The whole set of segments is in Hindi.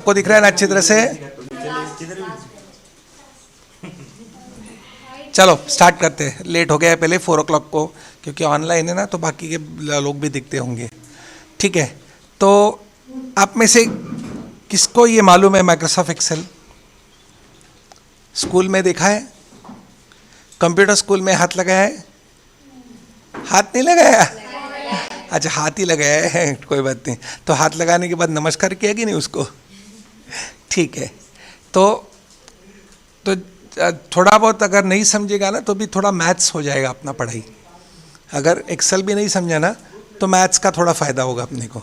आपको दिख रहा है ना अच्छी तरह से? चलो स्टार्ट करते हैं, लेट हो गया है पहले 4 o'clock को, क्योंकि ऑनलाइन है ना तो बाकी के लोग भी दिखते होंगे। ठीक है, तो आप में से किसको ये मालूम है माइक्रोसॉफ्ट एक्सेल? स्कूल में देखा है? कंप्यूटर स्कूल में हाथ लगाया है? हाथ नहीं लगाया? अच्छा, हाथ ही लगाया है, कोई बात नहीं। तो हाथ लगाने के बाद नमस्कार किया कि नहीं उसको? ठीक है, तो थोड़ा बहुत अगर नहीं समझेगा ना तो भी थोड़ा मैथ्स हो जाएगा अपना पढ़ाई। अगर एक्सेल भी नहीं समझा ना तो मैथ्स का थोड़ा फ़ायदा होगा अपने को,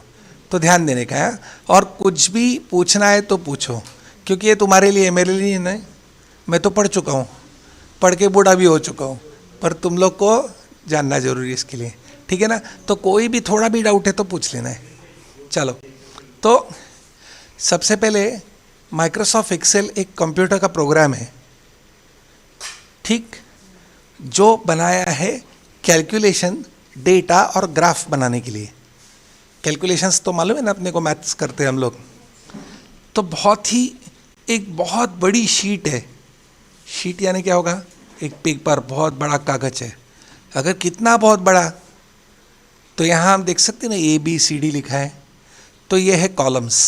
तो ध्यान देने का है। और कुछ भी पूछना है तो पूछो, क्योंकि ये तुम्हारे लिए, मेरे लिए नहीं। मैं तो पढ़ चुका हूँ, पढ़ के बूढ़ा भी हो चुका हूँ, पर तुम लोग को जानना जरूरी है इसके लिए। ठीक है ना? तो कोई भी थोड़ा भी डाउट है तो पूछ लेना है। चलो, तो सबसे पहले माइक्रोसॉफ्ट एक्सेल एक कंप्यूटर का प्रोग्राम है, ठीक, जो बनाया है कैलकुलेशन, डेटा और ग्राफ बनाने के लिए। कैलकुलेशंस तो मालूम है ना अपने को, मैथ्स करते हैं हम लोग। तो एक बहुत बड़ी शीट है। शीट यानी क्या होगा? एक पेपर, बहुत बड़ा कागज है। अगर कितना बहुत बड़ा, तो यहाँ हम देख सकते हैं ना ABCD लिखा है, तो ये है कॉलम्स।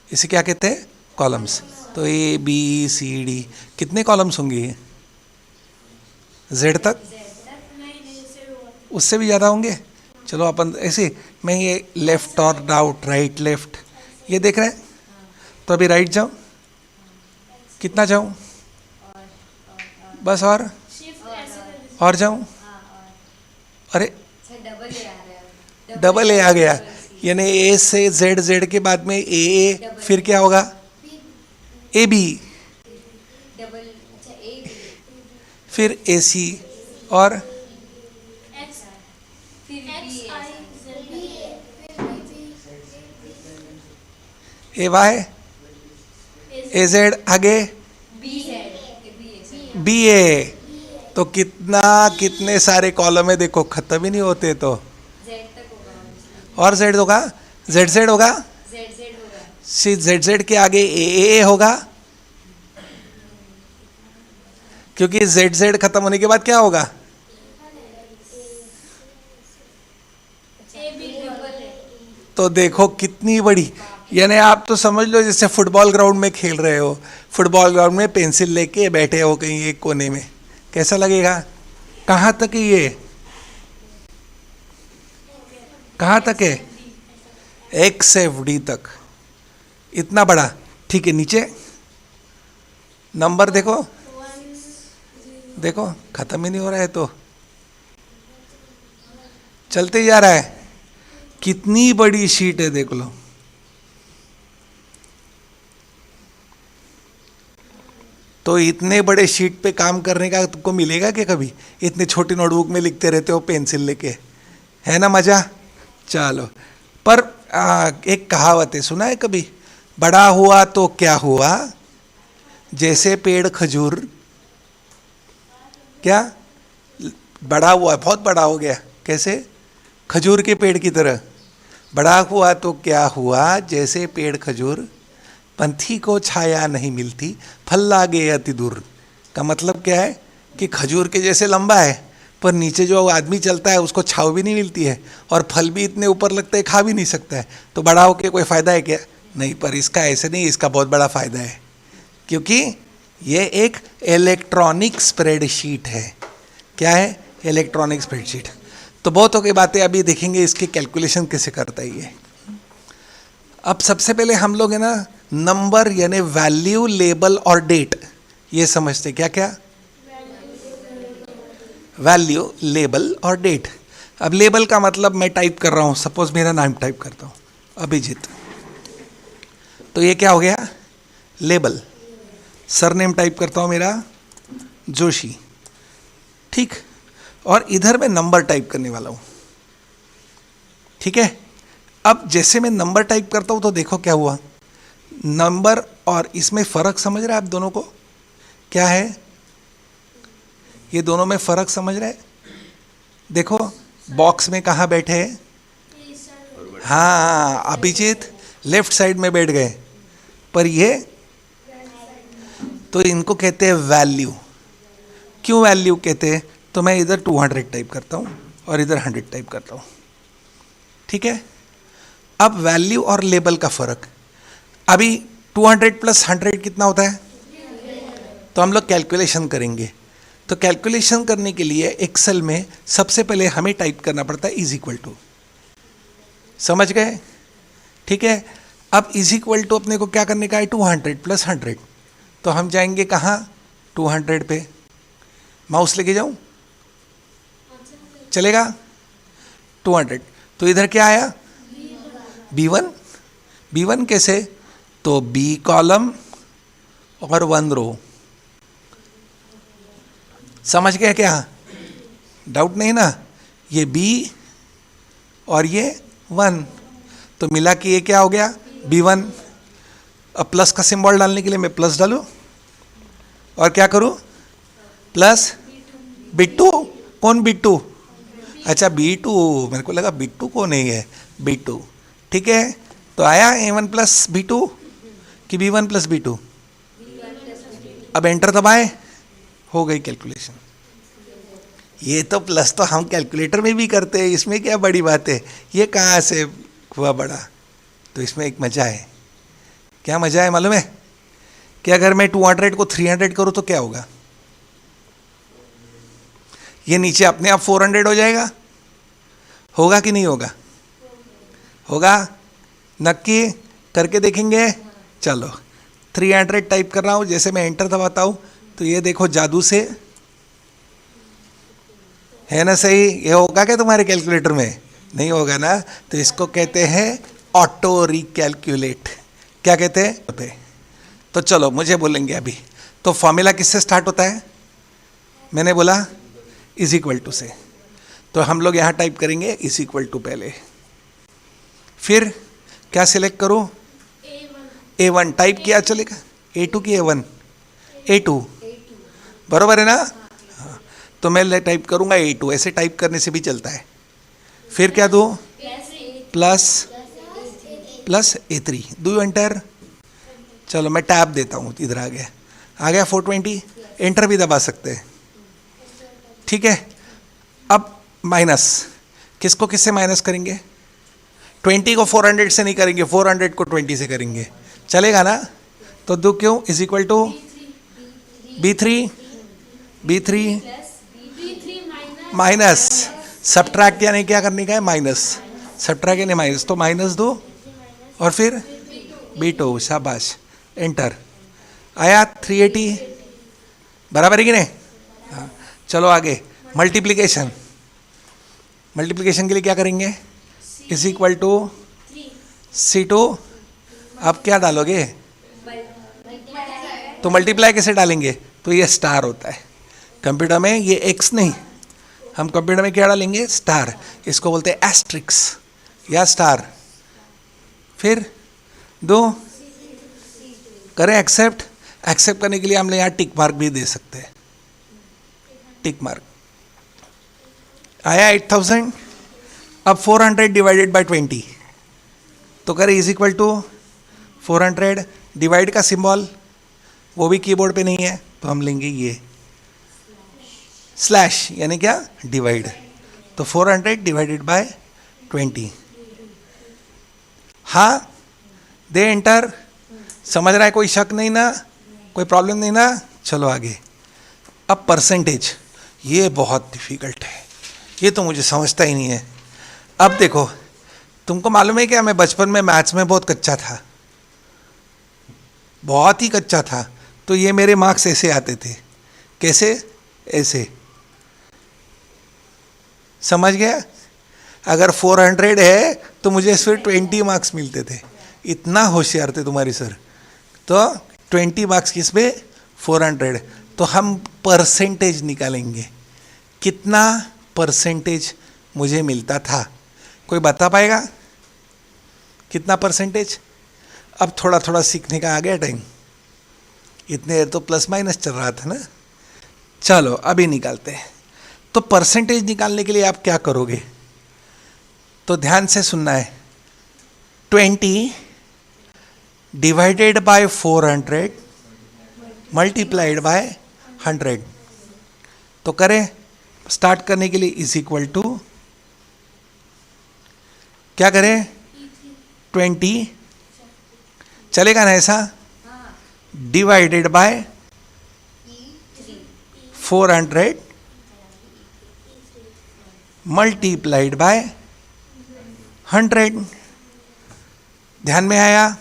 इसे क्या कहते हैं? कॉलम्स। तो ABCD कितने कॉलम्स होंगे ये? Z तक? उससे भी ज़्यादा होंगे। चलो अपन ऐसे, मैं ये लेफ्ट और राइट लेफ्ट ये देख रहे हैं, तो अभी राइट जाऊँ, कितना जाऊँ? बस और जाऊँ? अरे डबल ए आ गया, यानी A से Z के बाद में AA, फिर क्या होगा? AB, फिर AC और AY, AZ, आगे BA। तो कितने सारे कॉलम है देखो, खत्म ही नहीं होते। तो और Z होगा, ZZ होगा, ZZ के आगे AA होगा, क्योंकि ZZ खत्म होने के बाद क्या होगा? तो देखो कितनी बड़ी, यानी आप तो समझ लो जैसे फुटबॉल ग्राउंड में खेल रहे हो, फुटबॉल ग्राउंड में पेंसिल लेके बैठे हो कहीं एक कोने में, कैसा लगेगा? कहाँ तक है ये? कहाँ तक है? X से D तक, इतना बड़ा। ठीक है, नीचे नंबर देखो, देखो खत्म ही नहीं हो रहा है, तो चलते ही जा रहा है। कितनी बड़ी शीट है देख लो। तो इतने बड़े शीट पे काम करने का तुमको मिलेगा क्या कभी? इतने छोटी नोटबुक में लिखते रहते हो पेंसिल लेके, है ना मजा? चलो, पर एक कहावत है, सुना है कभी? बड़ा हुआ तो क्या हुआ, जैसे पेड़ खजूर। क्या? बड़ा हुआ, बहुत बड़ा हो गया, कैसे? खजूर के पेड़ की तरह। बड़ा हुआ तो क्या हुआ, जैसे पेड़ खजूर, पंथी को छाया नहीं मिलती, फल लागे अति दूर। का मतलब क्या है? कि खजूर के जैसे लंबा है, पर नीचे जो आदमी चलता है उसको छाव भी नहीं मिलती है, और फल भी इतने ऊपर लगते हैं, खा भी नहीं सकता है। तो बड़ा होके कोई फ़ायदा है क्या? नहीं। पर इसका ऐसे नहीं, इसका बहुत बड़ा फ़ायदा है, क्योंकि ये एक इलेक्ट्रॉनिक स्प्रेडशीट है। क्या है? Electronic spreadsheet. तो बहुत हो गई बातें, अभी देखेंगे इसकी कैलकुलेशन कैसे करता है ये। अब सबसे पहले हम लोग है ना नंबर यानी वैल्यू, लेबल और डेट ये समझते। क्या क्या? वैल्यू, लेबल और डेट। अब लेबल का मतलब मैं टाइप कर रहा हूँ, सपोज मेरा नाम टाइप करता हूँ अभिजीत, तो ये क्या हो गया? लेबल। सरनेम टाइप करता हूँ मेरा जोशी, ठीक, और इधर मैं नंबर टाइप करने वाला हूँ। ठीक है, अब जैसे मैं नंबर टाइप करता हूँ तो देखो क्या हुआ। नंबर और इसमें फ़र्क समझ रहे हैं आप दोनों को? क्या है ये दोनों में फ़र्क समझ रहे हैं? देखो बॉक्स में कहाँ बैठे हैं? हाँ, अभिजीत लेफ्ट साइड में बैठ गए, पर ये, तो इनको कहते हैं वैल्यू। क्यों वैल्यू कहते हैं? तो मैं इधर 200 टाइप करता हूँ और इधर 100 टाइप करता हूँ, ठीक है। अब वैल्यू और लेबल का फर्क, अभी 200 प्लस 100 कितना होता है? तो हम लोग कैलकुलेशन करेंगे। तो कैलकुलेशन करने के लिए एक्सेल में सबसे पहले हमें टाइप करना पड़ता है इज इक्वल टू, समझ गए? ठीक है। अब इज इक्वल टू अपने को क्या करने का है? 200 प्लस 100। तो हम जाएंगे कहाँ? 200 पे। माउस लेके जाऊं? चलेगा? 200। तो इधर क्या आया? B1। B1 कैसे? तो B कॉलम और 1 रो। समझ गए क्या? डाउट नहीं ना? ये B और ये 1, तो मिला कि ये क्या हो गया? B1। अब प्लस का सिंबल डालने के लिए मैं प्लस डालूं और क्या करूं? Plus B2। कौन B2? अच्छा B2, मेरे को लगा B2 कौन है? B2, ठीक है। तो आया A1 प्लस B2 कि B1 प्लस B2? अब एंटर दबाए, हो गई कैलकुलेशन। ये तो प्लस तो हम कैलकुलेटर में भी करते हैं, इसमें क्या बड़ी बात है? ये कहाँ से हुआ बड़ा? तो इसमें एक मजा है। क्या मजा है मालूम है? कि अगर मैं 200 को 300 करूँ तो क्या होगा? ये नीचे अपने आप 400 हो जाएगा। होगा कि नहीं होगा? होगा। नक्की करके देखेंगे। चलो 300 टाइप कर रहा हूँ, जैसे मैं एंटर दबाता हूँ तो ये देखो जादू से, है ना सही? ये होगा क्या तुम्हारे कैलकुलेटर में? नहीं होगा ना। तो इसको कहते हैं ऑटो रिकैलकुलेट। क्या कहते हैं? तो चलो मुझे बोलेंगे अभी, तो फॉर्मूला किससे स्टार्ट होता है? मैंने बोला इज इक्वल टू से। तो हम लोग यहाँ टाइप करेंगे इज इक्वल टू पहले, फिर क्या सिलेक्ट करूँ? A1 टाइप किया चलेगा? A2 की A1? A2 बराबर है ना? हाँ। तो मैं टाइप करूँगा A2, ऐसे टाइप करने से भी चलता है। फिर क्या दूँ? प्लस प्लस A3 दूँ एंटर। चलो मैं टैब देता हूँ, इधर आ गया 420। एंटर भी दबा सकते हैं, ठीक है। अब माइनस, किसको किससे माइनस करेंगे? 20 को 400 से नहीं करेंगे, 400 को 20 से करेंगे, चलेगा ना? तो दो क्यों? Is equal to B3 minus, subtract यानी क्या करने का है? माइनस। सब्ट्रैक्ट यानी माइनस, तो माइनस दो और फिर B2, शाबाश, एंटर। आया 380, बराबर है कि नहीं? हाँ। चलो आगे मल्टीप्लिकेशन। मल्टीप्लिकेशन के लिए क्या करेंगे? Is equal to C2। अब क्या डालोगे? तो मल्टीप्लाई कैसे डालेंगे? तो ये स्टार होता है कंप्यूटर में, ये एक्स नहीं, हम कंप्यूटर में क्या डालेंगे? स्टार। इसको बोलते हैं एस्ट्रिक्स या स्टार। फिर दो करें एक्सेप्ट। एक्सेप्ट करने के लिए हम यहाँ टिक मार्क भी दे सकते हैं, टिक मार्क। आया 8000। अब 400 डिवाइडेड बाय 20, तो करें इज इक्वल टू 400। डिवाइड का सिंबल वो भी कीबोर्ड पे नहीं है, तो हम लेंगे ये स्लैश, यानी क्या? डिवाइड। तो 400 डिवाइडेड बाय 20। हाँ, दे एंटर। समझ रहा है? कोई शक नहीं ना? कोई प्रॉब्लम नहीं ना? चलो आगे। अब परसेंटेज, ये बहुत डिफिकल्ट है, ये तो मुझे समझता ही नहीं है। अब देखो, तुमको मालूम है क्या, मैं बचपन में मैथ्स में बहुत कच्चा था, बहुत ही कच्चा था। तो ये मेरे मार्क्स ऐसे आते थे। कैसे? ऐसे। समझ गया? अगर 400 है तो मुझे फिर 20 मार्क्स मिलते थे। इतना होशियार थे तुम्हारी सर। तो 20 मार्क्स किस पे? 400। तो हम परसेंटेज निकालेंगे, कितना परसेंटेज मुझे मिलता था। कोई बता पाएगा कितना परसेंटेज? अब थोड़ा थोड़ा सीखने का आ गया टाइम, इतने देर तो प्लस माइनस चल रहा था ना। चलो अभी निकालते हैं। तो परसेंटेज निकालने के लिए आप क्या करोगे? तो ध्यान से सुनना है। 20 डिवाइडेड बाय 400 मल्टीप्लाइड बाय 100। तो करें स्टार्ट करने के लिए इज इक्वल टू क्या करें 20 चलेगा ना ऐसा, डिवाइडेड बाय 400 मल्टीप्लाइड बाय 100। ध्यान में आया?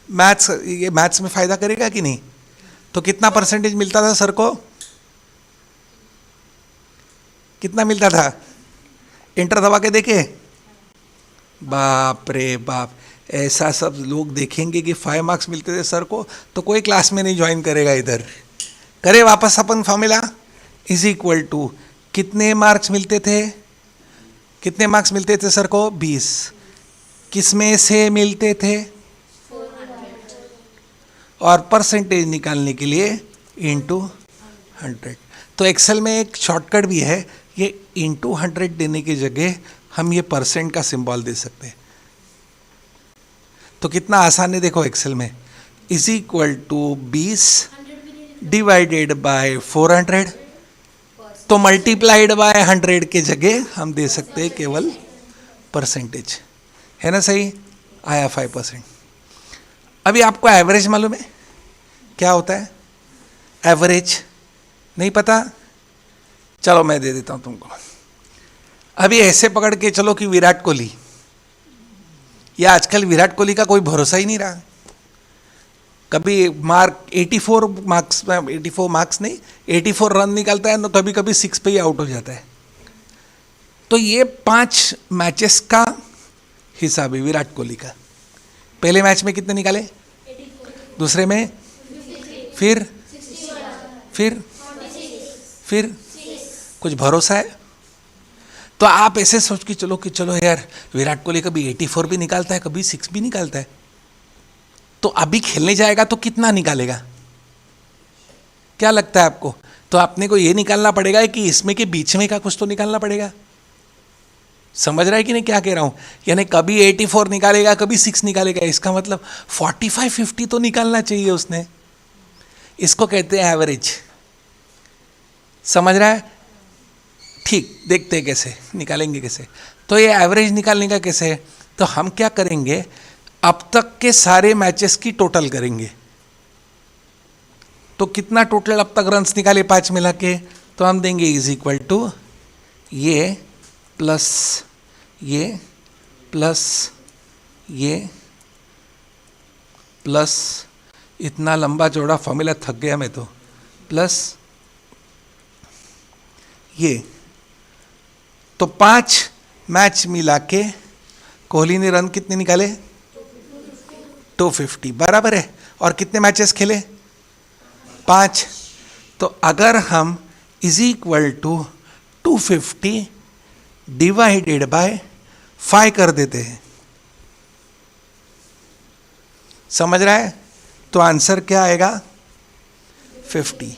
मैथ्स, ये मैथ्स में फायदा करेगा कि नहीं? तो कितना परसेंटेज मिलता था सर को? कितना मिलता था? इंटर दबा के देखे? बाप रे बाप, ऐसा सब लोग देखेंगे कि 5 मार्क्स मिलते थे सर को तो कोई क्लास में नहीं ज्वाइन करेगा इधर। करे वापस अपन फॉर्मूला, इज इक्वल टू कितने मार्क्स मिलते थे? कितने मार्क्स मिलते थे सर को? 20। किस में से मिलते थे? 400। और परसेंटेज निकालने के लिए इंटू 100। तो एक्सेल में एक शॉर्टकट भी है, ये इंटू 100 देने की जगह हम ये परसेंट का सिंबल दे सकते हैं। तो कितना आसान है देखो एक्सेल में, is equal to 20 divided by 400, तो मल्टीप्लाइड बाय 100 के जगह हम दे सकते हैं केवल परसेंटेज। है ना सही? आया 5%। अभी आपको एवरेज मालूम है क्या होता है? एवरेज नहीं पता? चलो मैं दे देता हूं तुमको। अभी ऐसे पकड़ के चलो कि विराट कोहली, या आजकल विराट कोहली का कोई भरोसा ही नहीं रहा। कभी 84 मार्क्स नहीं, 84 रन निकालता है, तो कभी कभी 6 पे ही आउट हो जाता है। तो ये 5 मैचेस का हिसाब है विराट कोहली का। पहले मैच में कितने निकाले? 84। दूसरे में? 53। फिर 46। फिर कुछ भरोसा है? तो आप ऐसे सोच के चलो कि चलो यार विराट कोहली कभी 84 भी निकालता है, कभी 6 भी निकालता है, तो अभी खेलने जाएगा तो कितना निकालेगा? क्या लगता है आपको? तो आपने को ये निकालना पड़ेगा कि इसमें के बीच में का कुछ तो निकालना पड़ेगा। समझ रहा है कि नहीं क्या कह रहा हूं? यानी कभी 84 निकालेगा, कभी 6 निकालेगा, इसका मतलब 45-50 तो निकालना चाहिए उसने। इसको कहते हैं एवरेज। समझ रहा है? ठीक, देखते हैं कैसे निकालेंगे कैसे। तो ये एवरेज निकालने का कैसे है? तो हम क्या करेंगे, अब तक के सारे मैचेस की टोटल करेंगे। तो कितना टोटल अब तक रन्स निकाले 5 मिला के, तो हम देंगे इज इक्वल टू ये प्लस ये प्लस ये प्लस, इतना लंबा चौड़ा फॉर्मूला थक गया मैं तो, प्लस ये। तो 5 मैच मिला के कोहली ने रन कितने निकाले? 250 बराबर है। और कितने मैचेस खेले? 5। तो अगर हम is equal to 250 divided by 5 कर देते हैं, समझ रहा है? तो आंसर क्या आएगा? 50।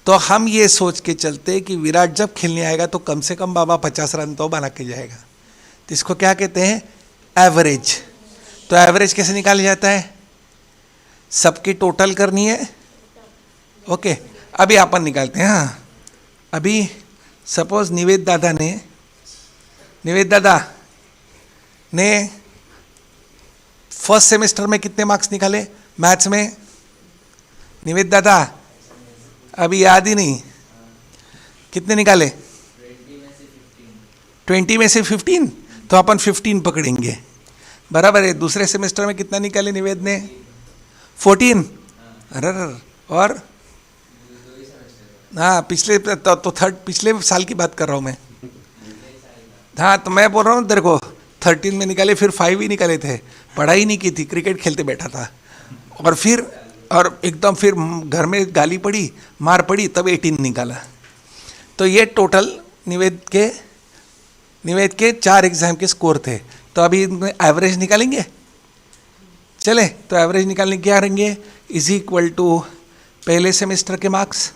तो हम ये सोच के चलते कि विराट जब खेलने आएगा तो कम से कम बाबा 50 रन तो बना के जाएगा। तो इसको क्या कहते हैं? एवरेज। तो एवरेज कैसे निकाला जाता है? सबकी टोटल करनी है। ओके, अभी अपन निकालते हैं। हाँ, अभी सपोज निवेद दादा ने फर्स्ट सेमेस्टर में कितने मार्क्स निकाले मैथ्स में? निवेद दादा अभी याद ही नहीं, कितने निकाले? 20 में से 15। तो अपन 15 पकड़ेंगे, बराबर है। दूसरे सेमेस्टर में कितना निकाले निवेद ने? 14। अरे और हाँ, पिछले तो थर्ड पिछले साल की बात कर रहा हूँ मैं। हाँ, तो मैं बोल रहा हूँ तेरे को 13 में निकाले, फिर 5 ही निकाले थे। पढ़ाई नहीं की थी, क्रिकेट खेलते बैठा था, और एकदम फिर घर में गाली पड़ी, मार पड़ी, तब 18 निकाला। तो ये टोटल निवेद के 4 एग्जाम के स्कोर थे। तो अभी एवरेज निकालेंगे। चले, तो एवरेज निकालने क्या करेंगे? इज इक्वल टू पहले सेमेस्टर के मार्क्स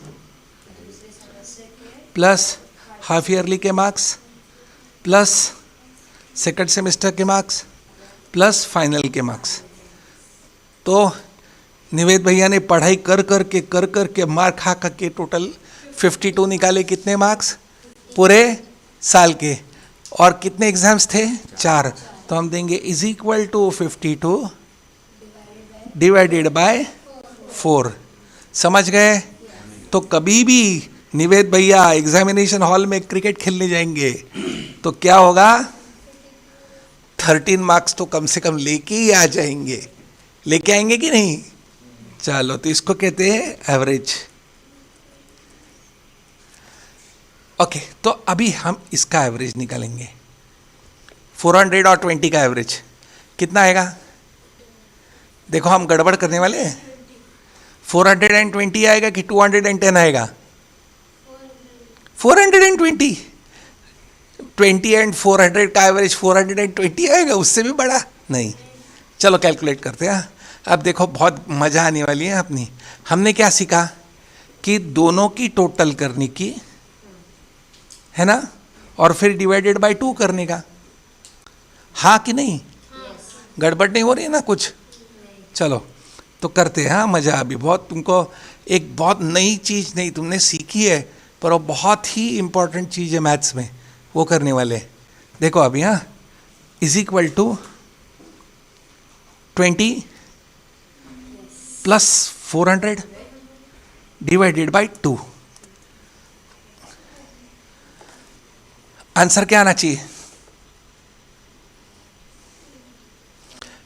प्लस हाफ ईयरली के मार्क्स प्लस सेकंड सेमेस्टर के मार्क्स प्लस फाइनल के मार्क्स। तो निवेद भैया ने पढ़ाई कर के मार खा के टोटल 52 निकाले। कितने मार्क्स पूरे साल के? और कितने एग्जाम्स थे? 4। तो हम देंगे is equal to 52 divided by 4। समझ गए? तो कभी भी निवेद भैया एग्जामिनेशन हॉल में क्रिकेट खेलने जाएंगे तो क्या होगा? 13 मार्क्स तो कम से कम लेके ही आ जाएंगे। लेके आएंगे कि नहीं? चलो, तो इसको कहते हैं एवरेज। ओके, तो अभी हम इसका एवरेज निकालेंगे। 400 और 20 का एवरेज कितना आएगा? देखो, हम गड़बड़ करने वाले हैं। 420 आएगा कि 210 आएगा? 420। 20 एंड 400 का एवरेज 420 आएगा, उससे भी बड़ा नहीं। चलो कैलकुलेट करते हैं। अब देखो, बहुत मज़ा आने वाली है अपनी। हमने क्या सीखा कि दोनों की टोटल करने की है ना, और फिर डिवाइडेड बाय 2 करने का। हाँ कि नहीं? गड़बड़ नहीं हो रही है ना कुछ? चलो तो करते हैं। हाँ, मज़ा अभी बहुत। तुमको एक बहुत नई चीज़ नहीं तुमने सीखी है, पर वो बहुत ही इम्पोर्टेंट चीज़ है मैथ्स में, वो करने वाले। देखो अभी, हाँ, is equal to 20 plus 400 divided by 2। Answer क्या आना चाहिए?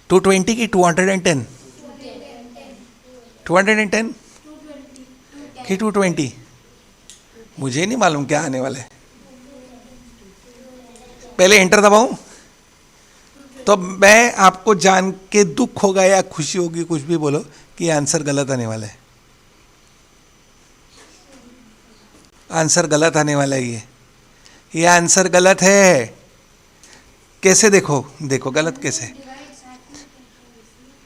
220 की 210? 210 कि 220? मुझे नहीं मालूम क्या आने वाला है। पहले एंटर दबाऊं तो मैं आपको जान के दुख होगा या खुशी होगी, कुछ भी बोलो, कि आंसर गलत आने वाला है। आंसर गलत आने वाला है। ये आंसर गलत है। कैसे? देखो देखो गलत कैसे।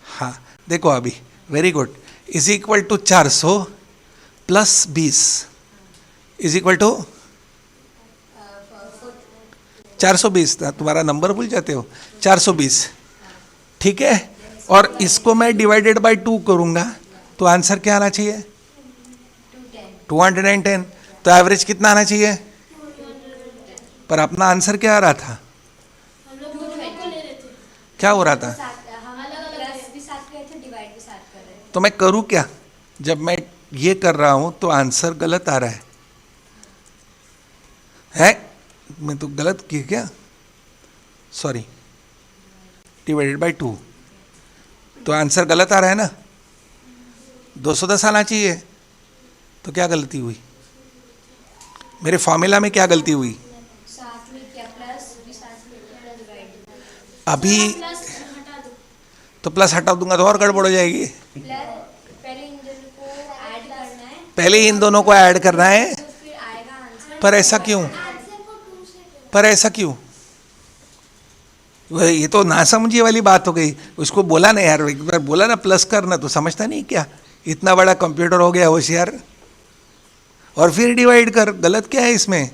हाँ देखो अभी, very good. Is equal to 400 plus 20 is equal to 420। तुम्हारा नंबर भूल जाते हो। 420, ठीक है। और इसको मैं डिवाइडेड बाय 2 करूंगा तो आंसर क्या आना चाहिए? 210। तो एवरेज कितना आना चाहिए? पर अपना आंसर क्या आ रहा था? क्या हो रहा था? तो मैं करूं क्या? जब मैं ये कर रहा हूं तो आंसर गलत आ रहा है? मैं तो गलत किया क्या? सॉरी, डिवाइडेड बाय 2 तो आंसर गलत आ रहा है ना। 210 आना चाहिए। तो क्या गलती हुई मेरे फॉर्मूला में? क्या गलती हुई? अभी तो प्लस हटा दूंगा तो और गड़बड़ हो जाएगी। पहले इन दोनों को ऐड करना है। पर ऐसा क्यों? पर ऐसा क्यों? ये तो नासमझी वाली बात हो गई। उसको बोला ना यार, एक बार बोला ना प्लस करना, तो समझता नहीं क्या? इतना बड़ा कंप्यूटर हो गया होशियार, और फिर डिवाइड कर। गलत क्या है इसमें?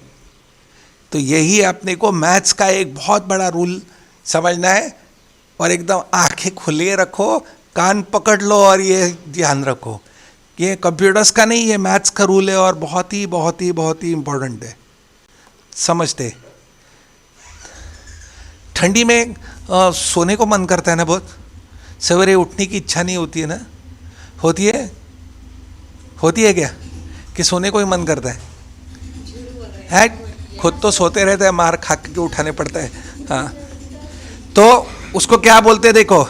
तो यही अपने को मैथ्स का एक बहुत बड़ा रूल समझना है। और एकदम आंखें खुले रखो, कान पकड़ लो और ये ध्यान रखो, ये कंप्यूटर्स का नहीं, ये मैथ्स का रूल है और बहुत ही बहुत ही बहुत ही इम्पोर्टेंट है। समझते? ठंडी में सोने को मन करता है ना बहुत। सवेरे उठने की इच्छा नहीं होती है ना? होती है? होती है क्या कि सोने को ही मन करता है? खुद तो सोते रहते हैं, मार खा के उठाने पड़ता है। हाँ, तो उसको क्या बोलते हैं? देखो,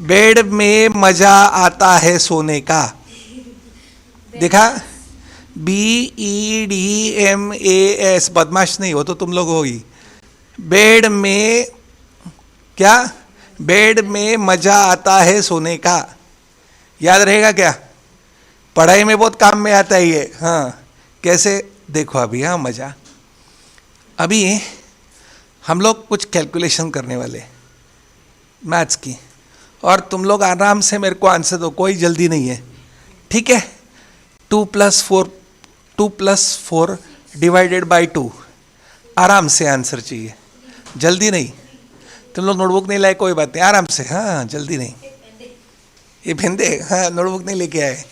बेड में मजा आता है सोने का। देखा? BEDMAS, बदमाश नहीं हो तो तुम लोग हो ही। बेड में क्या? बेड में मजा आता है सोने का। याद रहेगा क्या? पढ़ाई में बहुत काम में आता है ये। हाँ, कैसे? देखो अभी, हाँ, मजा। अभी हम लोग कुछ कैलकुलेशन करने वाले मैथ्स की, और तुम लोग आराम से मेरे को आंसर दो, कोई जल्दी नहीं है, ठीक है? 2 प्लस 4 डिवाइडेड बाई 2, आराम से आंसर चाहिए, जल्दी नहीं। तुम लोग नोटबुक नहीं लाए, कोई बात नहीं, आराम से। हाँ, जल्दी नहीं। ये भिंदे, हाँ नोटबुक नहीं लेके आए।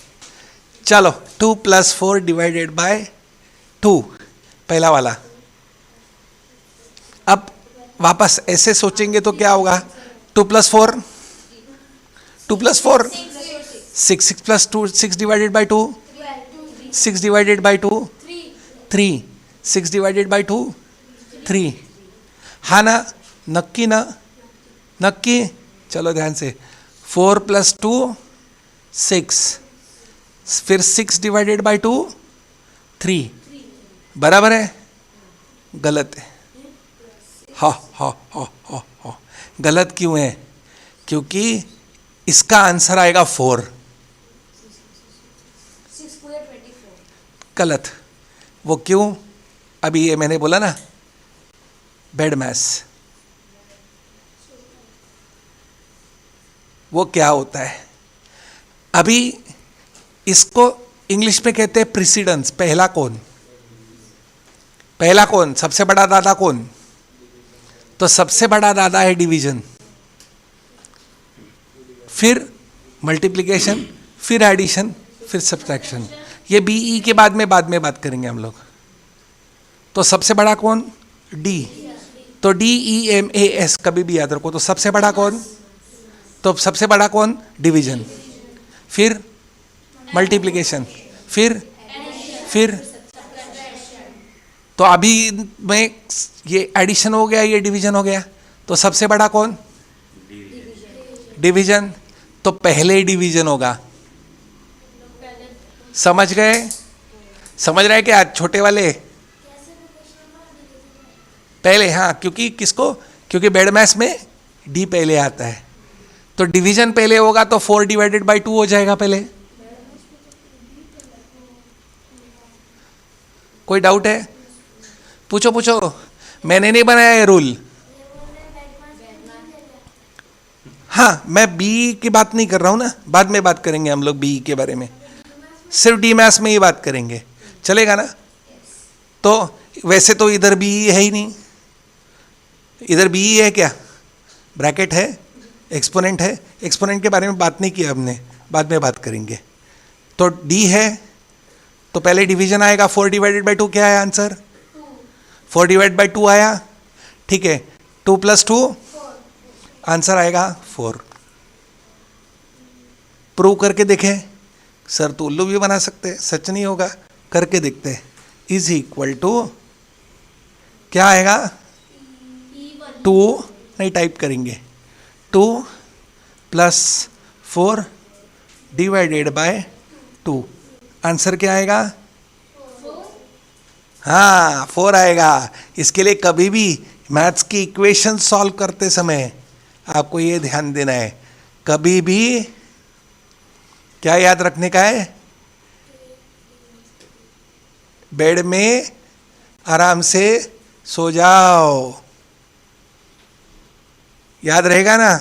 चलो 2 + 4 डिवाइडेड बाय 2, पहला वाला। अब वापस ऐसे सोचेंगे तो क्या होगा? 2 + 4, 2 + 4 6, 6 + 2 6 divided by 2, 6 divided by 2 3, 6 divided by 2 3। हाँ ना, नक्की ना, नक्की। चलो ध्यान से, 4 + 2 6, फिर 6 डिवाइडेड बाय 2 3, बराबर है? गलत है। हा हा हा हा हा, गलत क्यों है? क्योंकि इसका आंसर आएगा 4। 6 पूरे 24। गलत। वो क्यों? अभी ये मैंने बोला ना, बेड मैस। वो क्या होता है? अभी इसको इंग्लिश में कहते हैं प्रेसिडेंस। पहला कौन? पहला कौन? सबसे बड़ा दादा कौन? तो सबसे बड़ा दादा है डिवीजन, फिर मल्टीप्लिकेशन, फिर एडिशन, फिर सब्ट्रैक्शन। ये बीई के बाद में बात करेंगे हम लोग। तो सबसे बड़ा कौन? डी। तो DEMAS कभी भी याद रखो। तो सबसे बड़ा कौन? तो सबसे बड़ा कौन? डिवीजन, फिर मल्टीप्लिकेशन, फिर तो अभी में ये एडिशन हो गया, ये डिवीजन हो गया। तो सबसे बड़ा कौन? डिवीजन। तो पहले डिवीजन होगा। समझ गए? समझ रहे हैं क्या छोटे वाले? पहले, हाँ, क्योंकि किसको? क्योंकि बेड मैथ्स में डी पहले आता है। तो डिवीजन पहले होगा तो 4 डिवाइडेड बाय 2 हो जाएगा पहले। कोई डाउट है? पूछो पूछो, मैंने नहीं बनाया ये रूल। हाँ, मैं बी की बात नहीं कर रहा हूं ना, बाद में बात करेंगे हम लोग बी के बारे में। सिर्फ डी मैथ्स में ही बात करेंगे, चलेगा ना? तो वैसे तो इधर बी है ही नहीं, इधर बी है क्या? ब्रैकेट है, एक्सपोनेंट है। एक्सपोनेंट के बारे में बात नहीं किया हमने, बाद में बात करेंगे। तो डी है तो पहले डिवीजन आएगा। 4 डिवाइडेड बाय 2 क्या है आंसर? 4 डिवाइड बाय 2 आया, ठीक है। 2 + 2 आंसर आएगा 4। प्रूव करके देखें। सर तो उल्लू भी बना सकते हैं, सच नहीं होगा, करके देखते हैं। इज इक्वल टू क्या आएगा? 2 नहीं टाइप करेंगे, 2 + 4 डिवाइडेड बाय 2। आंसर क्या आएगा? हाँ 4 आएगा। इसके लिए कभी भी मैथ्स की इक्वेशन सॉल्व करते समय आपको ये ध्यान देना है, कभी भी क्या याद रखने का है? बेड में आराम से सो जाओ, याद रहेगा ना?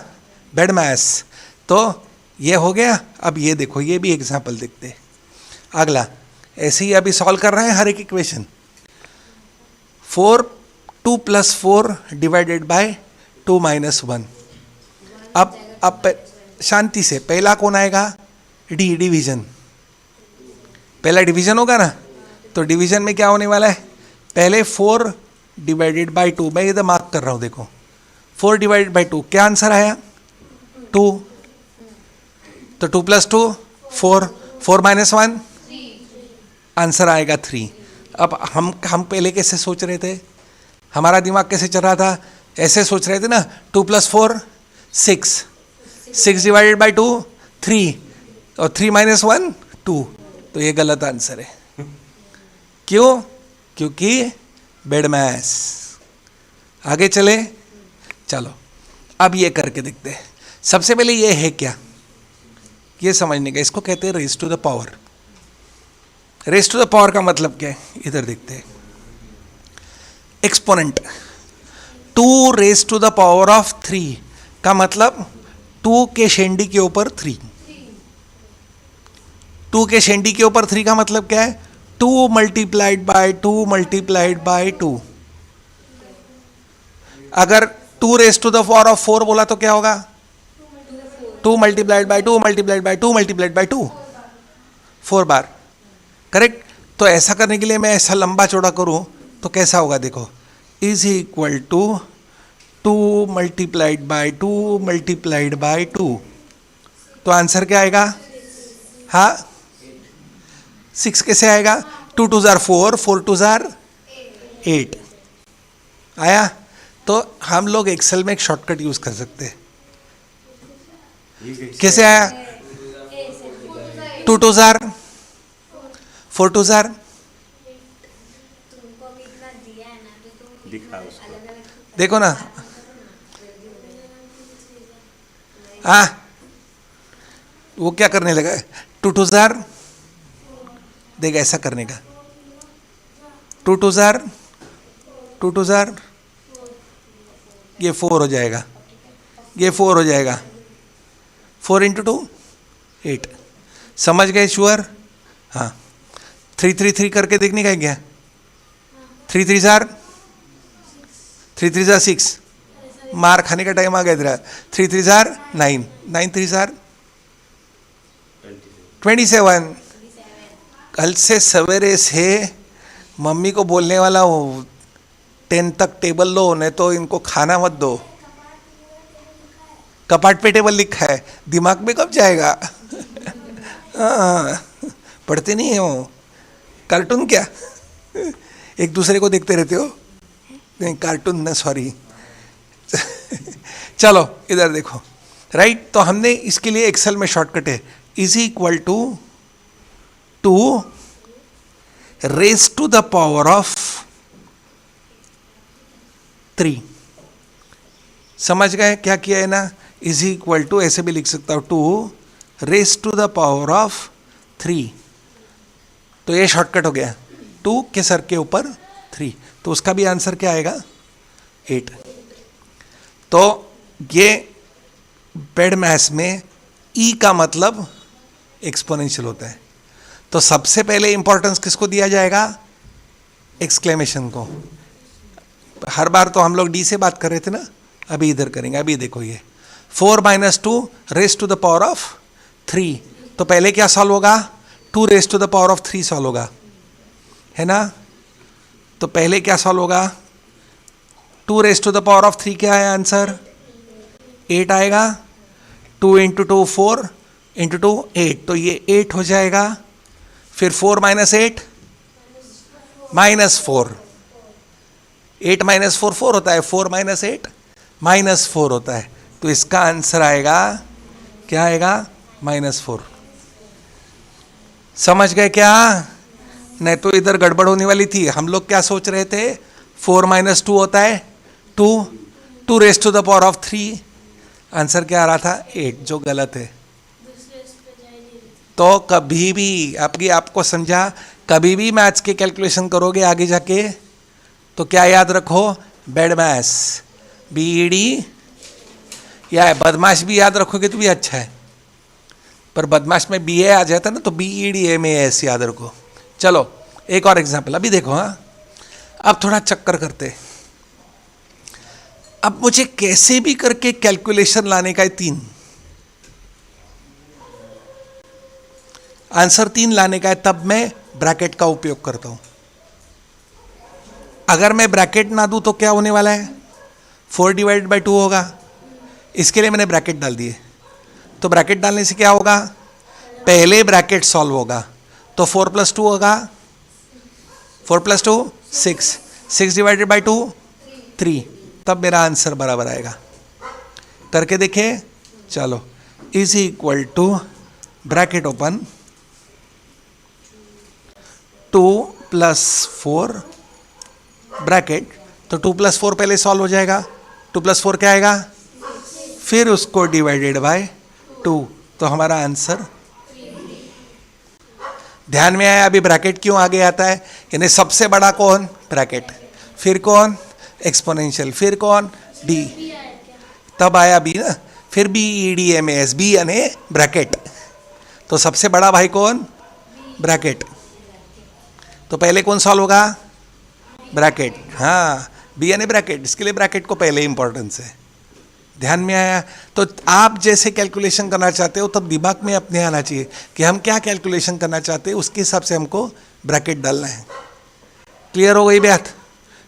Bed maths. तो ये हो गया। अब ये देखो, ये भी एग्जाम्पल देखते हैं। अगला ऐसे ही अभी सॉल्व कर रहे हैं हर एक इक्वेशन। 2 + 4 divided by 2 - 1। अब शांति से, पहला कौन आएगा? D, division. पहला डिवीजन होगा ना, तो डिवीजन में क्या होने वाला है? पहले 4 डिवाइडेड बाय 2, मैं इधर मार्क कर रहा हूं, देखो 4 डिवाइडेड बाय 2 क्या आंसर आया? 2। तो 2 + 2 4, 4 - 1 आंसर आएगा 3। अब हम पहले कैसे सोच रहे थे? हमारा दिमाग कैसे चल रहा था? ऐसे सोच रहे थे ना, 2 + 4 6, 6 डिवाइडेड बाय 2 3, और 3 - 1 2। तो ये गलत आंसर है। क्यों? क्योंकि बेड मैथ्स। आगे चले, चलो अब ये करके देखते हैं। सबसे पहले ये है क्या, ये समझने का। इसको कहते हैं raise to the power. Raise to the power का मतलब क्या है? इधर देखते हैं। Exponent 2 raise to the power of 3 का मतलब 2 के शेंडी के ऊपर 3। 2 के शेंडी के ऊपर 3 का मतलब क्या है? 2 × 2 × 2। अगर 2 raise to the power of 4 बोला तो क्या होगा? 2 multiplied by 2 multiplied by 2 multiplied by 2, 4 बार, करेक्ट। तो ऐसा करने के लिए मैं ऐसा लंबा चौड़ा करूं तो कैसा होगा, देखो, is equal to 2 multiplied by 2 multiplied by 2, तो आंसर क्या आएगा, हाँ 6 कैसे आएगा, 2 2 जार 4, 4 2 जार 8 आया। तो हम लोग एक्सेल में एक शॉर्टकट यूज कर सकते हैं। कैसे आया, 2 2 जार 4 2 जार, तुमको भी इतना दिया है ना तो तुम दिखा उसको। अलग अलग देखो ना, हाँ वो क्या करने लगा, 2 2 जार, देख ऐसा करने का, 2 2 जार 2 2 जार, ये 4 हो जाएगा, ये 4 हो जाएगा, 4 इंटू 2 8, समझ गए श्योर, हाँ 3 3 3 करके देखने का है क्या, 3 3 जार 3 3 जार 6, मार खाने का टाइम आ गया तेरा, 3 3 जार 9, 9 3 जार 27। कल से सवेरे से मम्मी को बोलने वाला हूँ 10 तक टेबल लो, नहीं तो इनको खाना मत दो। कपाट पे टेबल लिखा है, दिमाग में कब जाएगा हाँ, पढ़ते नहीं हो, कार्टून क्या एक दूसरे को देखते रहते हो, नहीं कार्टून ना, सॉरी चलो इधर देखो, राइट। तो हमने इसके लिए एक्सेल में शॉर्टकट है, is equal to 2 raise to the power of 3, समझ गए क्या किया है ना, इज इक्वल टू ऐसे भी लिख सकता हूं 2 raise to the power of 3, तो ये शॉर्टकट हो गया, 2 के सर के ऊपर 3, तो उसका भी आंसर क्या आएगा 8। तो ये बेड मैथ्स में ई का मतलब एक्सपोनेंशियल होता है, तो सबसे पहले इंपॉर्टेंस किसको दिया जाएगा, एक्सक्लेमेशन को। हर बार तो हम लोग डी से बात कर रहे थे ना, अभी इधर करेंगे, अभी देखो ये 4 - 2 raise to the power of 3, तो पहले क्या सॉल्व होगा, 2 raise to the power of 3 solve होगा, है ना। तो पहले क्या सॉल्व होगा, 2 raise to the power of 3 क्या है आंसर, 8 आएगा, 2 इंटू 2 4 इंटू 2 8, तो ये 8 हो जाएगा। फिर 4 - 8 -4, 8 - 4 4 होता है, 4 - 8 -4 होता है, तो इसका आंसर आएगा क्या आएगा, -4। समझ गए क्या, नहीं तो इधर गड़बड़ होने वाली थी। हम लोग क्या सोच रहे थे, 4 - 2 होता है 2, 2 raise to the power of 3, answer क्या आ रहा था 8, जो गलत है। तो कभी भी आपको समझा, कभी भी मैथ्स के कैलकुलेशन करोगे आगे जाके तो क्या याद रखो, बेड मैथ्स BED, या बदमाश भी याद रखोगे तो भी अच्छा है, पर बदमाश में BA आ जाता ना, तो BED MAS याद रखो। चलो एक और एग्जाम्पल अभी देखो, हाँ अब थोड़ा चक्कर करते, अब मुझे कैसे भी करके कैलकुलेशन लाने का है 3, आंसर 3 लाने का है, तब मैं ब्रैकेट का उपयोग करता हूं। अगर मैं ब्रैकेट ना दूं तो क्या होने वाला है, 4 / 2 होगा, इसके लिए मैंने ब्रैकेट डाल दिए। तो ब्रैकेट डालने से क्या होगा, पहले ब्रैकेट सॉल्व होगा, तो 4 + 2 होगा, 4 + 2 6, 6 / 2 3, तब मेरा आंसर बराबर आएगा। करके देखें, चलो is equal to bracket open 2 + 4 bracket, तो 2 + 4 पहले सॉल्व हो जाएगा, 2 + 4 क्या आएगा, फिर उसको डिवाइडेड बाय 2, तो हमारा आंसर। ध्यान में आया अभी ब्रैकेट क्यों आगे आता है, यानी सबसे बड़ा कौन, ब्रैकेट, फिर कौन, एक्सपोनेंशियल, फिर कौन, डी, तब आया बी ना, फिर BED MAS, बी यानी ब्रैकेट, तो सबसे बड़ा भाई कौन, ब्रैकेट, तो पहले कौन सॉल्व होगा, ब्रैकेट, हाँ बी यानी ब्रैकेट, इसके लिए ब्रैकेट को पहले इंपॉर्टेंस है। ध्यान में आया? तो आप जैसे कैलकुलेशन करना चाहते हो तब दिमाग में अपने आना चाहिए कि हम क्या कैलकुलेशन करना चाहते हैं, उसके हिसाब से हमको ब्रैकेट डालना है। क्लियर हो गई बात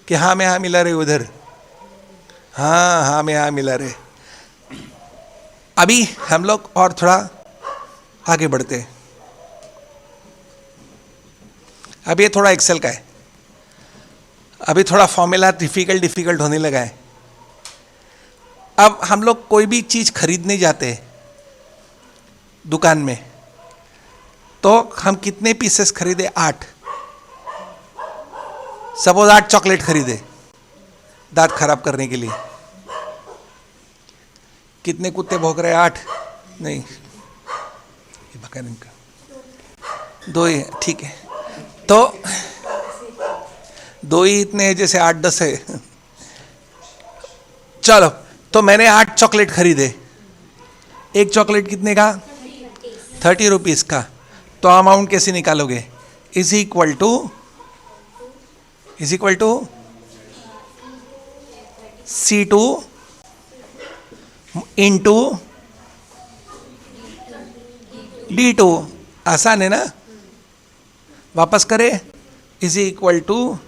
कि हाँ में हाँ मिला रहे उधर, हाँ हाँ में हाँ मिला रहे। अभी हम लोग और थोड़ा आगे बढ़ते हैं। अब ये थोड़ा एक्सेल का है, अभी थोड़ा फॉर्मूला डिफिकल्ट होने लगा है। अब हम लोग कोई भी चीज़ खरीदने जाते हैं दुकान में, तो हम कितने पीसेस खरीदे? 8। सपोज 8 चॉकलेट खरीदे दांत खराब करने के लिए। कितने कुत्ते भौंक रहे हैं? 8 नहीं, ये बका इनका 2 ही, ठीक है। तो 2 ही इतने हैं जैसे 8-10 है। चलो, तो मैंने 8 चॉकलेट खरीदे। एक चॉकलेट कितने का? 30 रुपीज़ का। तो अमाउंट कैसे निकालोगे? Is equal to C2 into D2। आसान है ना? वापस करें, इज इक्वल टू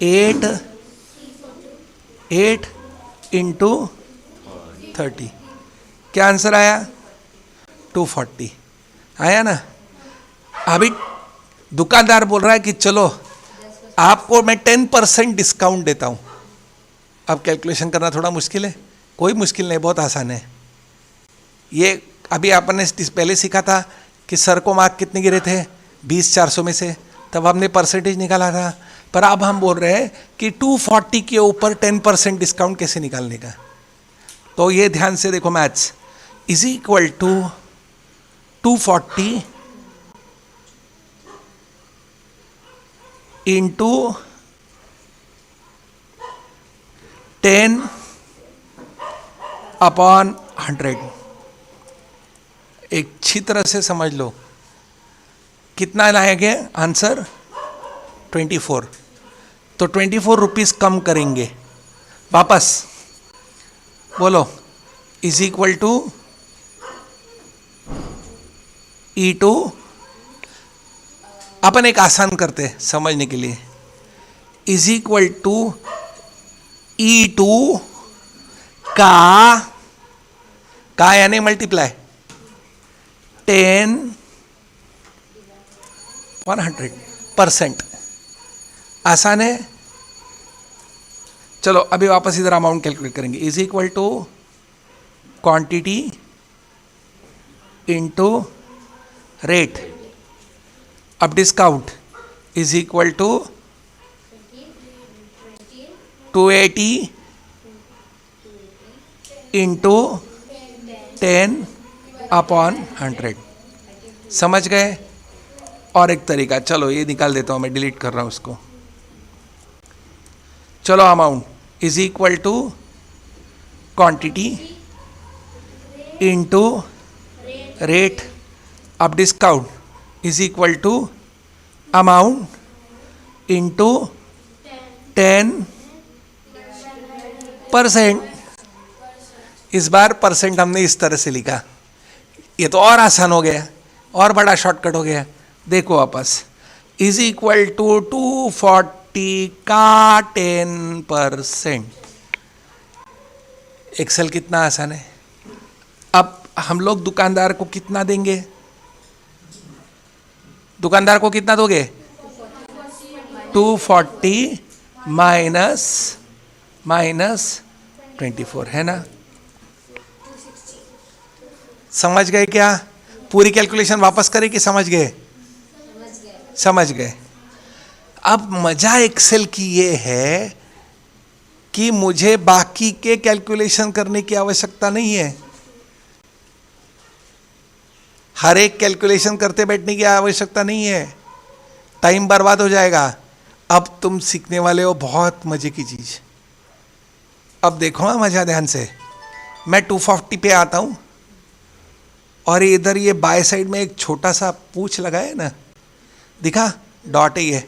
8 इंटू 30। क्या आंसर आया? 240 आया ना? अभी दुकानदार बोल रहा है कि चलो आपको मैं 10% डिस्काउंट देता हूं। अब कैलकुलेशन करना थोड़ा मुश्किल है? कोई मुश्किल नहीं, बहुत आसान है ये। अभी आपने पहले सीखा था कि सर को मार्क कितने गिरे थे 20-400 में से, तब हमने परसेंटेज निकाला था। पर अब हम बोल रहे हैं कि 240 के ऊपर 10% डिस्काउंट कैसे निकालने का। तो ये ध्यान से देखो, maths is equal to 240 into 10 upon 100। एक अच्छी तरह से समझ लो, कितना लाएंगे आंसर? 24। तो 24 रुपीज़ कम करेंगे, वापस बोलो, इज इक्वल टू E2। अपन एक आसान करते हैं समझने के लिए, इज इक्वल टू E2 का यानी मल्टीप्लाई 10/100%। आसान है? चलो अभी वापस इधर अमाउंट कैलकुलेट करेंगे। Is equal to quantity into rate. अब discount is equal to 280 into 10/100। समझ गए? और एक तरीका, चलो ये निकाल देता हूँ, मैं डिलीट कर रहा हूँ उसको। चलो, amount is equal to quantity into rate. अब discount is equal to amount into 10%। इस बार परसेंट हमने इस तरह से लिखा, ये तो और आसान हो गया और बड़ा शॉर्टकट हो गया। देखो वापस, इज इक्वल टू 240 का 10%। एक्सेल कितना आसान है। अब हम लोग दुकानदार को कितना देंगे? दुकानदार को कितना दोगे? 240 माइनस 24, है ना? समझ गए क्या? पूरी कैलकुलेशन वापस करें कि समझ गए? समझ गए। अब मजा एक्सेल की ये है कि मुझे बाकी के कैलकुलेशन करने की आवश्यकता नहीं है। हर एक कैलकुलेशन करते बैठने की आवश्यकता नहीं है, टाइम बर्बाद हो जाएगा। अब तुम सीखने वाले हो बहुत मजे की चीज। अब देखो ना मजा ध्यान से, मैं 240 पे आता हूं और इधर ये बाय साइड में एक छोटा सा पूछ लगा है ना, दिखा डॉट है ये,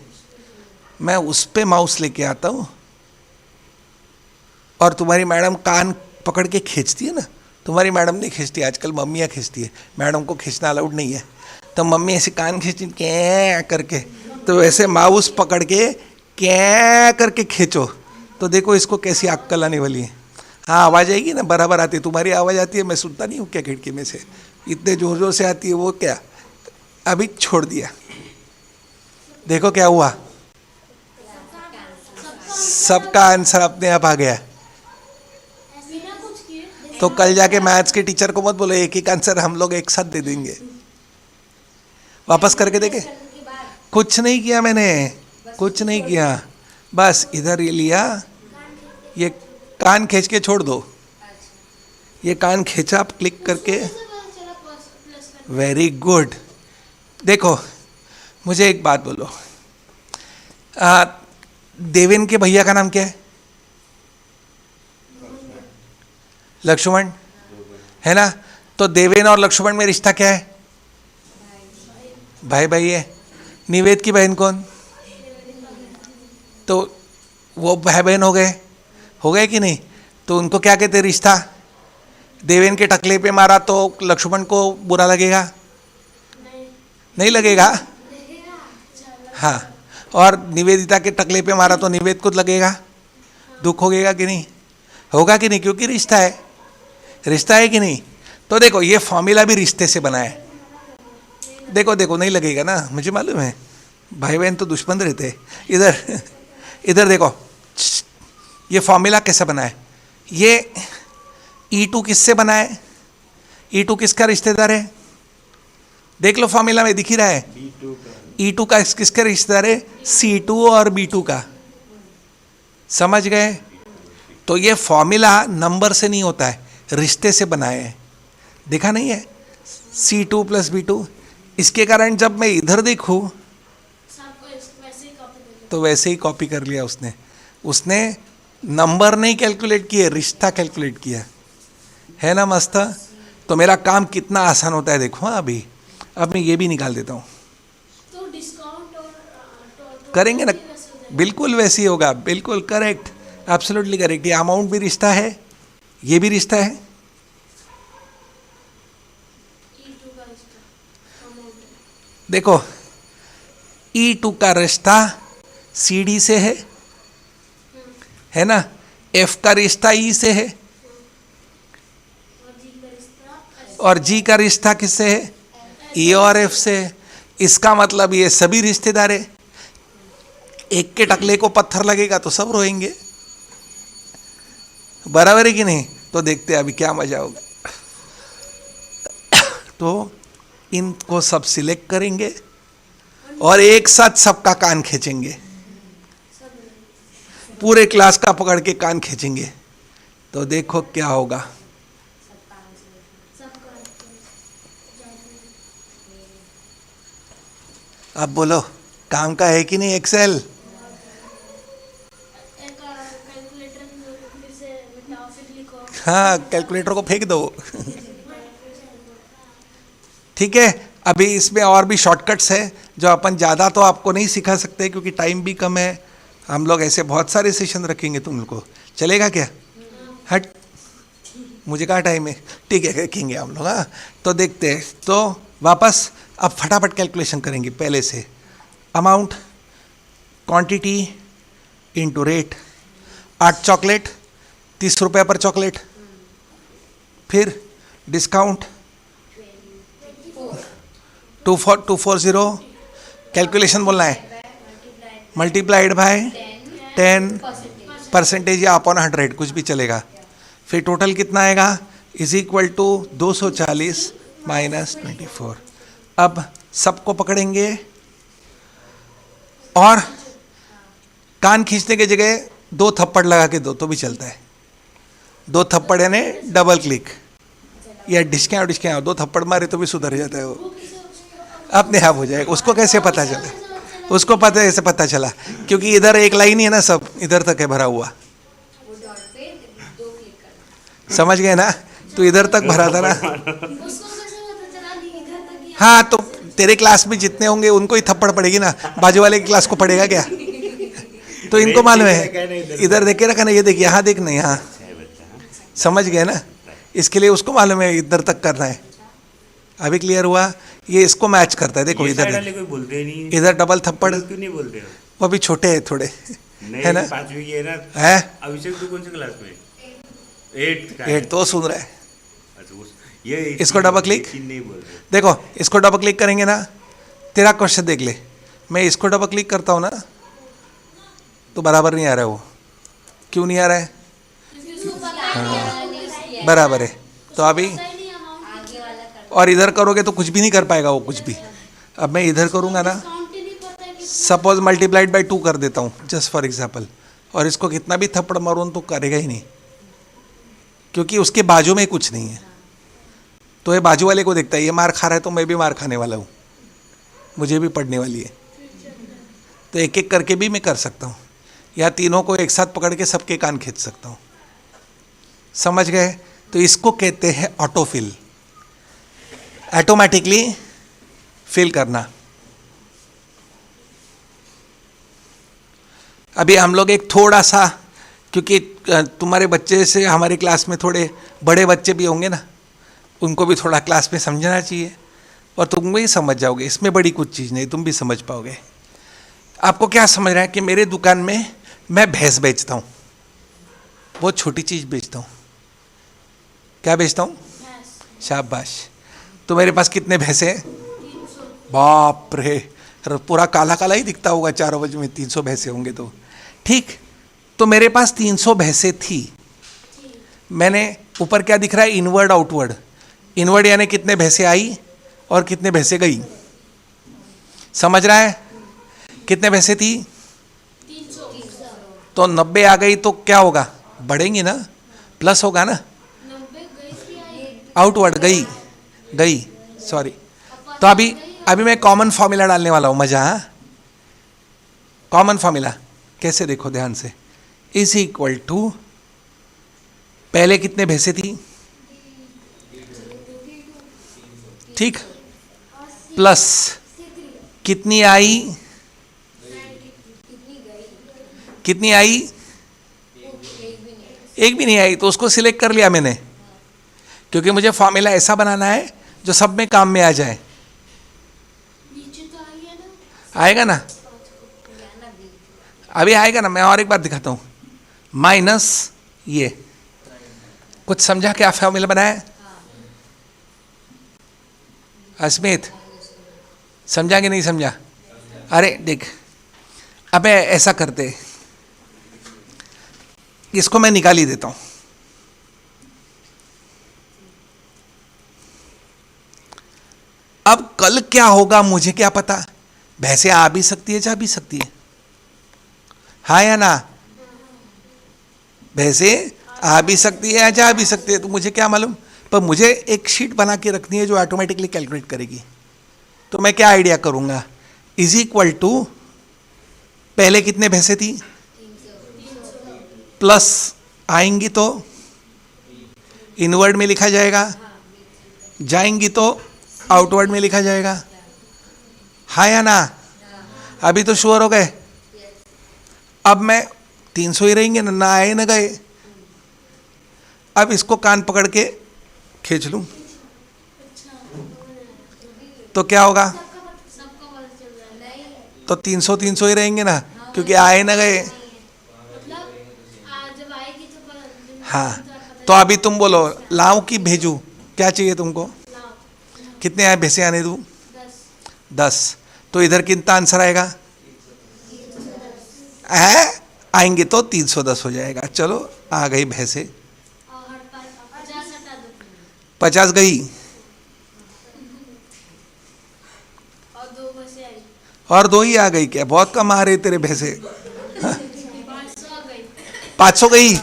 मैं उस पे माउस लेके आता हूं और तुम्हारी मैडम कान पकड़ के खींचती है ना, तुम्हारी मैडम नहीं खींचती, आजकल मम्मियाँ खींचती है, मैडम को खींचना अलाउड नहीं है, तो मम्मी ऐसे कान खींचती क्या करके, तो वैसे माउस पकड़ के क्या करके खींचो, तो देखो इसको कैसी अक्कल आने वाली है। हाँ आवाज़ आएगी ना, बराबर आती है, तुम्हारी आवाज़ आती है, मैं सुनता नहीं हूँ क्या खिड़की में से, इतने जोर जोर से आती है वो क्या, अभी छोड़ दिया, देखो क्या हुआ, सबका आंसर अपने आप आ गया। तो कल जाके मैथ्स के टीचर को मत बोलो एक एक आंसर हम लोग एक साथ दे देंगे, वापस करके देखे। कुछ नहीं किया मैंने, कुछ नहीं किया, बस इधर ये लिया, ये कान खींच के छोड़ दो, ये कान खींचा आप क्लिक करके, वेरी गुड। देखो मुझे एक बात बोलो, देवेन के भैया का नाम क्या है? लक्ष्मण, है ना? तो देवेन और लक्ष्मण में रिश्ता क्या है? भाई भाई है। निवेद की बहन कौन? तो वो भाई बहन हो गए कि नहीं? तो उनको क्या कहते हैं रिश्ता? देवेन के टकले पे मारा तो लक्ष्मण को बुरा लगेगा? नहीं लगेगा? हाँ, और निवेदिता के टकले पे मारा तो निवेद को लगेगा, दुख होगा कि नहीं? होगा कि नहीं? क्योंकि रिश्ता है, रिश्ता है कि नहीं? तो देखो ये फॉर्मूला भी रिश्ते से बना है। देखो देखो नहीं लगेगा ना, मुझे मालूम है, भाई बहन तो दुश्मन रहते हैं। इधर इधर देखो ये फॉर्मूला कैसे बना है, ये E2 किससे बना है? E2 किसका रिश्तेदार है? देख लो फॉर्मूला में दिख ही रहा है, E2 का किसका रिश्तेदार है? C2 और B2 का। समझ गए? तो ये फॉर्मूला नंबर से नहीं होता है, रिश्ते से बनाए हैं, देखा नहीं है? C2 + B2। इसके कारण जब मैं इधर देखूं तो वैसे ही कॉपी कर लिया उसने नंबर नहीं कैलकुलेट किए, रिश्ता कैलकुलेट किया, है ना मस्त? तो मेरा काम कितना आसान होता है देखो। हाँ अब मैं ये भी निकाल देता हूँ, तो डिस्काउंट और करेंगे ना, बिल्कुल वैसे ही होगा, बिल्कुल करेक्ट, एब्सोल्युटली करेक्ट। ये अमाउंट भी रिश्ता है, ये भी रिश्ता है, देखो E2 का रिश्ता CD से है ना? F का रिश्ता E से है, और G का रिश्ता किससे है? E और F से है। इसका मतलब ये सभी रिश्तेदार है, एक के टकले को पत्थर लगेगा तो सब रोएंगे, बराबर है कि नहीं? तो देखते हैं अभी क्या मजा होगा। तो इनको सब सिलेक्ट करेंगे और एक साथ सबका कान खींचेंगे, पूरे क्लास का पकड़ के कान खींचेंगे, तो देखो क्या होगा। अब बोलो काम का है कि नहीं एक्सेल? हाँ कैलकुलेटर को फेंक दो। ठीक है, अभी इसमें और भी शॉर्टकट्स है जो अपन ज़्यादा तो आपको नहीं सिखा सकते क्योंकि टाइम भी कम है। हम लोग ऐसे बहुत सारे सेशन रखेंगे, तुम लोग को चलेगा क्या? हट, मुझे कहाँ टाइम है? ठीक है रखेंगे हम लोग। हाँ तो देखते हैं, तो वापस अब फटाफट कैलकुलेशन करेंगे पहले से। Amount, quantity into rate, 8 chocolate 30 रुपये पर चॉकलेट, फिर डिस्काउंट 240, कैलकुलेशन बोलना है, मल्टीप्लाइड बाय 10% या अपॉन 100 कुछ भी चलेगा, फिर टोटल कितना आएगा? Is equal to 240 minus 24। अब सबको पकड़ेंगे और कान खींचने की जगह 2 थप्पड़ लगा के दो तो भी चलता है। 2 थप्पड़ यानी डबल क्लिक, या डिस्के 2 थप्पड़ मारे तो भी सुधर जाता है, वो अपने आप हो जाएगा। उसको कैसे पता चला? उसको पता ऐसे पता चला क्योंकि इधर एक लाइन ही है ना, सब इधर तक है भरा हुआ, समझ गए ना? तो इधर तक भरा था ना। हाँ तो तेरे क्लास में जितने होंगे उनको ही थप्पड़ पड़ेगी ना, बाजू वाले की क्लास को पड़ेगा क्या? तो इनको मालूम है, इधर देख के रखा ना, ये देखिए यहाँ देख नहीं, हाँ समझ गए ना? इसके लिए उसको मालूम है इधर तक करना है। अभी क्लियर हुआ? ये इसको मैच करता है, देखो ये इधर साइड वाले कोई बोलते ही नहीं है। इधर डबल थप्पड़, लोग क्यों नहीं बोलते हो? वो अभी छोटे हैं थोड़े, नहीं, है ना? 5वीं की है ना। है अभिषेक तू कौन सी क्लास में? 8th का है। 8 तो सुन रहा है। अच्छा, ये इसको डबल क्लिक। नहीं बोलते। देखो इसको डबल क्लिक करेंगे ना, तेरा क्वेश्चन देख ले। मैं इसको डबल क्लिक करता हूँ ना तो बराबर नहीं आ रहा है। वो क्यों नहीं आ रहा है? हाँ, बराबर है। तो अभी और इधर करोगे तो कुछ भी नहीं कर पाएगा वो, कुछ भी। अब मैं इधर करूँगा ना, सपोज मल्टीप्लाइड बाई 2 कर देता हूँ जस्ट फॉर एग्जाम्पल, और इसको कितना भी थप्पड़ मारूँ तो करेगा ही नहीं, क्योंकि उसके बाजू में कुछ नहीं है। तो ये बाजू वाले को देखता है, ये मार खा रहा है तो मैं भी मार खाने वाला हूँ, मुझे भी पड़ने वाली है। तो एक एक करके भी मैं कर सकता हूँ, या तीनों को एक साथ पकड़ के सबके कान खींच सकता हूँ। समझ गए? तो इसको कहते हैं ऑटोफिल, ऑटोमेटिकली फिल करना। अभी हम लोग एक थोड़ा सा, क्योंकि तुम्हारे बच्चे से हमारे क्लास में थोड़े बड़े बच्चे भी होंगे ना, उनको भी थोड़ा क्लास में समझना चाहिए, और तुम भी समझ जाओगे। इसमें बड़ी कुछ चीज़ नहीं, तुम भी समझ पाओगे। आपको क्या समझ रहा है कि मेरे दुकान में मैं भैंस बेचता हूँ, बहुत छोटी चीज़ बेचता हूँ। क्या बेचता हूँ? शाबाश। तो मेरे पास कितने भैंसे हैं? बाप रे, पूरा काला काला ही दिखता होगा 4 बजे में, 300 भैंसे होंगे तो ठीक। तो मेरे पास 300 भैंसे थी। मैंने ऊपर क्या दिख रहा है? Inward outward. इनवर्ड यानी कितने भैंसे आई और कितने भैंसे गई। समझ रहा है? कितने भैंसे थी? 300। तो 90 आ गई तो क्या होगा? बढ़ेंगी ना, प्लस होगा ना। 90 गई थी आई। आउटवर्ड गई, सॉरी। तो अभी मैं कॉमन फॉर्मूला डालने वाला हूँ, मजा। हाँ, कॉमन फॉर्मूला कैसे, देखो ध्यान से। इज इक्वल टू, पहले कितने भैंसे थी? ठीक, प्लस कितनी आई, कितनी आई? एक भी नहीं आई। तो उसको सिलेक्ट कर लिया मैंने, क्योंकि मुझे फॉर्मूला ऐसा बनाना है जो सब में काम में आ जाए। नीचे तो आई है ना? आएगा ना, अभी आएगा ना। मैं और एक बार दिखाता हूँ। माइनस ये, कुछ समझा क्या फॉर्मूला बनाया? अस्मित समझा कि नहीं समझा? अरे देख, अब ऐसा करते, इसको मैं निकाल ही देता हूँ। अब कल क्या होगा मुझे क्या पता। भैंसे आ भी सकती है, जा भी सकती है, हाँ या ना? भैंसे आ भी सकती है, जा भी सकती है, तो मुझे क्या मालूम। पर मुझे एक शीट बना के रखनी है जो ऑटोमेटिकली कैलकुलेट करेगी। तो मैं क्या आइडिया करूंगा? इज इक्वल टू, पहले कितने भैंसे थी? प्लस आएंगी तो इनवर्ड में लिखा जाएगा, जाएंगी तो आउटवर्ड में लिखा जाएगा, हाँ या ना? अभी तो श्योर हो गए। अब मैं 300 ही रहेंगे ना, ना आए ना गए। अब इसको कान पकड़ के खींच लूं तो क्या होगा? सबको पता चल रहा है। तो 300 ही रहेंगे ना, क्योंकि आए ना गए। मतलब जब आएगी तो हाँ, तो अभी तुम बोलो, लाऊं कि भेजूं? क्या चाहिए तुमको? कितने आए भैंसे आने दूं? 10। तो इधर कितना आंसर आएगा? आएंगे तो 310 हो जाएगा। चलो आ गई भैंसे, 50 हटा दो 50 गई और 2 बसे आई। और 2 ही आ गई। क्या बहुत कम आ रहे तेरे भैंसे? 500 आ गई। 500 गई,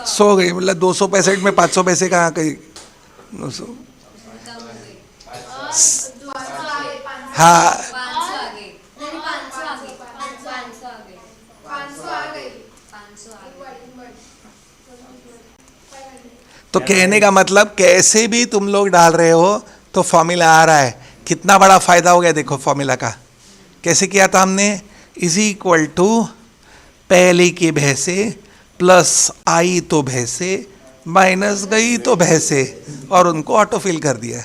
100 गई। मतलब 265 में 500 पैसे कहाँ गई? 900। हाँ, तो कहने का मतलब कैसे भी तुम लोग डाल रहे हो तो फॉर्मूला आ रहा है। कितना बड़ा फायदा हो गया देखो फॉर्मूला का। कैसे किया था हमने? इज इक्वल टू, पहले की भैंसे प्लस आई तो भैंसे माइनस गई तो भैंसे, और उनको ऑटो फिल कर दिया।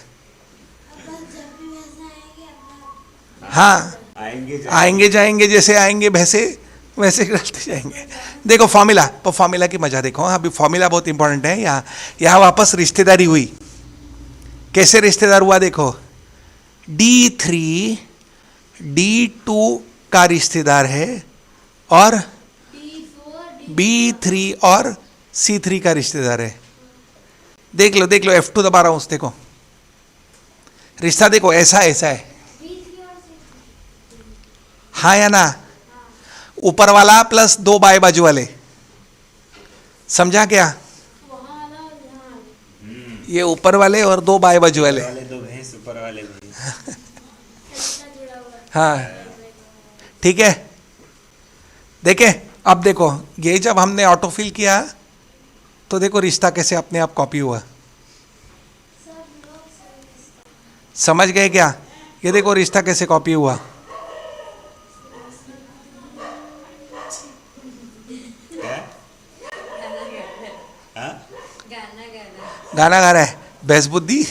हाँ, आएंगे आएंगे जाएंगे, जैसे आएंगे भैंसे वैसे करते जाएंगे। देखो फॉर्मूला, तो फॉर्मूला की मजा देखो। अभी फॉर्मूला बहुत इंपॉर्टेंट है। यहाँ वापस रिश्तेदारी हुई। कैसे रिश्तेदार हुआ देखो, D3 D2 का रिश्तेदार है और B3 और C3 का रिश्तेदार है। देख लो F2 दबा रहा हूं, देखो रिश्ता देखो, ऐसा ऐसा है। हाँ या ना? ऊपर वाला प्लस दो बाएं बाजू वाले, समझा क्या? ये ऊपर वाले और दो बाएं बाजू वाले। दो भैंस, ऊपर वाले भैंस। हाँ ठीक है। देखे, अब देखो ये जब हमने ऑटोफिल किया तो देखो रिश्ता कैसे अपने आप कॉपी हुआ। समझ गए क्या? ये देखो रिश्ता कैसे कॉपी हुआ। गाना गा रहा है भैंस बुद्धि।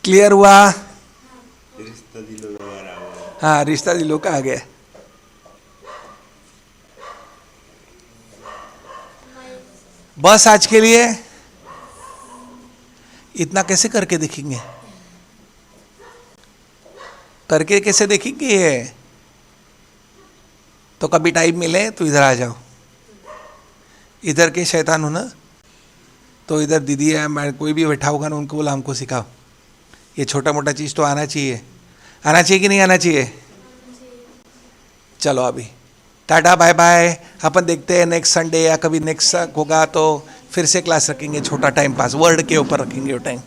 क्लियर हुआ? रिश्ता दिलों का आ रहा है। हाँ, रिश्ता दिलों का आ गया। बस आज के लिए इतना कैसे करके देखेंगे? करके कैसे देखेंगे ये? तो कभी टाइम मिले तो इधर आ जाओ। इधर के शैतान हो ना, तो इधर दीदी है, मैं कोई भी बैठा होगा ना, उनको बोला हमको सिखाओ। ये छोटा मोटा चीज़ तो आना चाहिए। आना चाहिए कि नहीं आना चाहिए? चलो अभी टाटा बाय बाय। अपन देखते हैं नेक्स्ट संडे या कभी नेक्स्ट होगा तो फिर से क्लास रखेंगे, छोटा टाइम पास वर्ड के ऊपर रखेंगे वो टाइम।